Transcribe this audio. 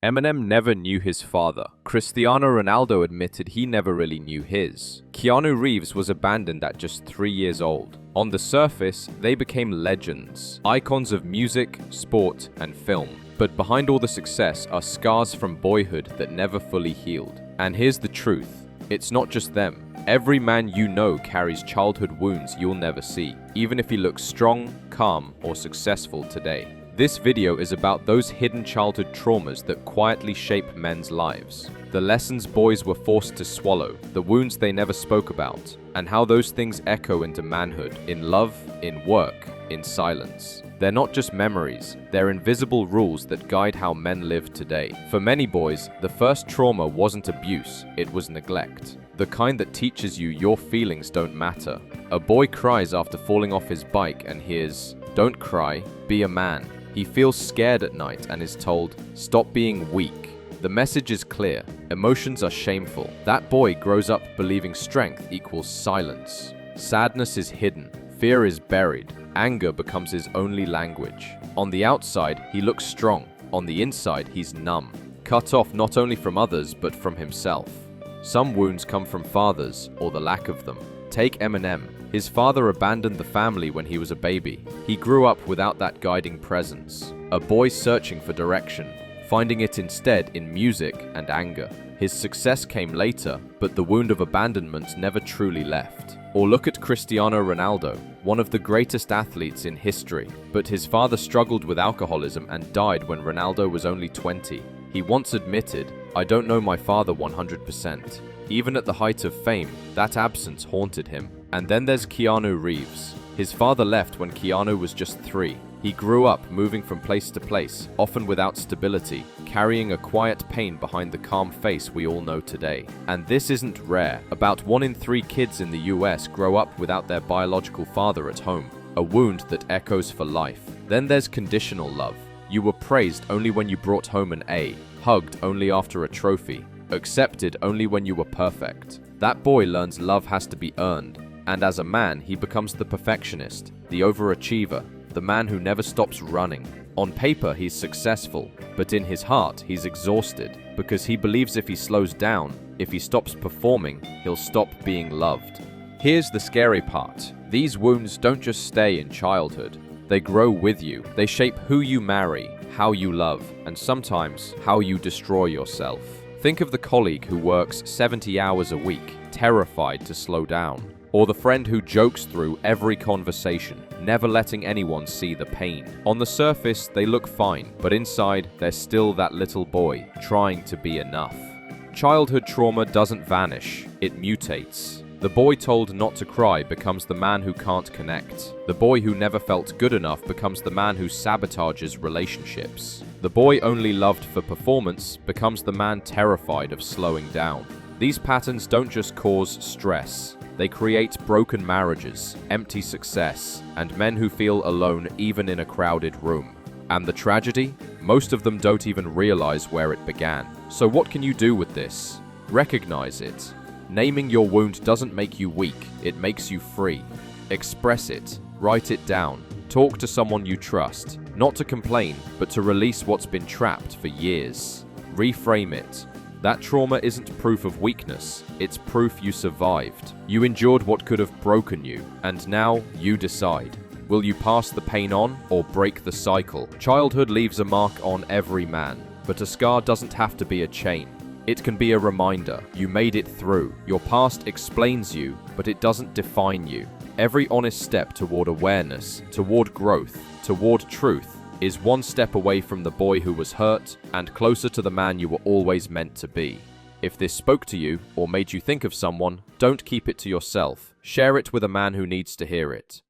Eminem never knew his father. Cristiano Ronaldo admitted he never really knew his. Keanu Reeves was abandoned at just 3 years old. On the surface, they became legends, icons of music, sport, and film. But behind all the success are scars from boyhood that never fully healed. And here's the truth, it's not just them. Every man you know carries childhood wounds you'll never see, even if he looks strong, calm, or successful today. This video is about those hidden childhood traumas that quietly shape men's lives. The lessons boys were forced to swallow, the wounds they never spoke about, and how those things echo into manhood, in love, in work, in silence. They're not just memories, they're invisible rules that guide how men live today. For many boys, the first trauma wasn't abuse, it was neglect. The kind that teaches you your feelings don't matter. A boy cries after falling off his bike and hears, "Don't cry, be a man." He feels scared at night and is told, "Stop being weak." The message is clear. Emotions are shameful. That boy grows up believing strength equals silence. Sadness is hidden. Fear is buried. Anger becomes his only language. On the outside, he looks strong. On the inside, he's numb. Cut off not only from others, but from himself. Some wounds come from fathers, or the lack of them. Take Eminem. His father abandoned the family when he was a baby. He grew up without that guiding presence. A boy searching for direction, finding it instead in music and anger. His success came later, but the wound of abandonment never truly left. Or look at Cristiano Ronaldo, one of the greatest athletes in history. But his father struggled with alcoholism and died when Ronaldo was only 20. He once admitted, "I don't know my father 100%. Even at the height of fame, that absence haunted him. And then there's Keanu Reeves. His father left when Keanu was just 3. He grew up moving from place to place, often without stability, carrying a quiet pain behind the calm face we all know today. And this isn't rare. About 1 in 3 kids in the US grow up without their biological father at home, a wound that echoes for life. Then there's conditional love. You were praised only when you brought home an A, hugged only after a trophy, accepted only when you were perfect. That boy learns love has to be earned, and as a man, he becomes the perfectionist, the overachiever, the man who never stops running. On paper, he's successful, but in his heart, he's exhausted, because he believes if he slows down, if he stops performing, he'll stop being loved. Here's the scary part. These wounds don't just stay in childhood. They grow with you. They shape who you marry, how you love, and sometimes how you destroy yourself. Think of the colleague who works 70 hours a week, terrified to slow down. Or the friend who jokes through every conversation, never letting anyone see the pain. On the surface, they look fine, but inside, they're still that little boy, trying to be enough. Childhood trauma doesn't vanish, it mutates. The boy told not to cry becomes the man who can't connect. The boy who never felt good enough becomes the man who sabotages relationships. The boy only loved for performance becomes the man terrified of slowing down. These patterns don't just cause stress. They create broken marriages, empty success, and men who feel alone even in a crowded room. And the tragedy? Most of them don't even realize where it began. So what can you do with this? Recognize it. Naming your wound doesn't make you weak, it makes you free. Express it, write it down, talk to someone you trust, not to complain, but to release what's been trapped for years. Reframe it. That trauma isn't proof of weakness, it's proof you survived. You endured what could have broken you, and now you decide. Will you pass the pain on or break the cycle? Childhood leaves a mark on every man, but a scar doesn't have to be a chain. It can be a reminder. You made it through. Your past explains you, but it doesn't define you. Every honest step toward awareness, toward growth, toward truth, is one step away from the boy who was hurt and closer to the man you were always meant to be. If this spoke to you or made you think of someone, don't keep it to yourself. Share it with a man who needs to hear it.